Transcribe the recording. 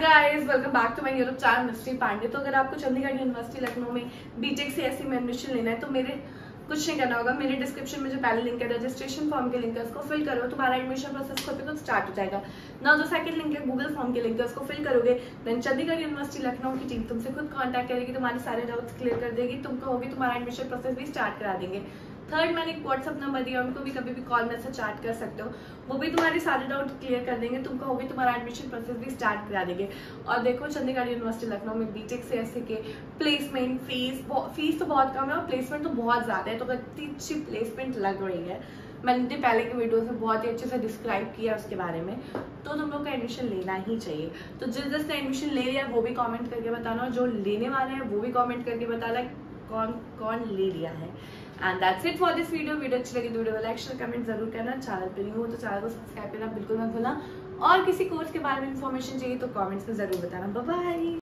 Guys, welcome back to my YouTube channel mystery Pandey. तो अगर आपको चंडीगढ़ यूनिवर्सिटी लखनऊ में बीटेक सीएससी में एडमिशन लेना है तो मेरे कुछ नहीं करना होगा। मेरे डिस्क्रिप्शन में जो पहले लिंक है, रजिस्ट्रेशन फॉर्म के लिंक है, उसको फिल करो, तुम्हारा एडमिशन प्रोसेस खुद को स्टार्ट हो जाएगा ना। जो सेकंड लिंक है गूगल फॉर्म के लिंक है, उसको फिल करोगे, देन चंडीगढ़ यूनिवर्सिटी लखनऊ की टीम तुमसे खुद कांटेक्ट करेगी, तुम्हारे सारे डाउट्स क्लियर कर देगी, तुम कहोगे तुम्हारा एडमिशन प्रोसेस भी स्टार्ट करा देंगे। थर्ड, मैंने एक व्हाट्सअप नंबर दिया, उनको भी कभी भी कॉल मैसेज चैट कर सकते हो, वो भी तुम्हारे सारे डाउट क्लियर कर देंगे, तुम कहोगे तुम्हारा एडमिशन प्रोसेस भी स्टार्ट करा देंगे। और देखो, चंडीगढ़ यूनिवर्सिटी लखनऊ में बीटेक से ऐसे के प्लेसमेंट फीस तो बहुत कम है और प्लेसमेंट तो बहुत ज्यादा है। तो इतनी अच्छी प्लेसमेंट लग रही है, मैंने पहले की वीडियोस में बहुत ही अच्छे से डिस्क्राइब किया उसके बारे में, तो तुम लोग को एडमिशन लेना ही चाहिए। तो जिसने एडमिशन ले लिया वो भी कमेंट करके बताना, और जो लेने वाले हैं वो भी कमेंट करके बताना कौन कौन ले लिया है। And that's it for this video. अच्छी लगी तो वीडियो को लाइक शेयर कमेंट जरूर करना। चैनल पे न्यू हो तो चैनल को सब्सक्राइब करना बिल्कुल मत भूलना, और किसी कोर्स के बारे में इंफॉर्मेशन चाहिए तो कमेंट्स में जरूर बताना। Bye bye.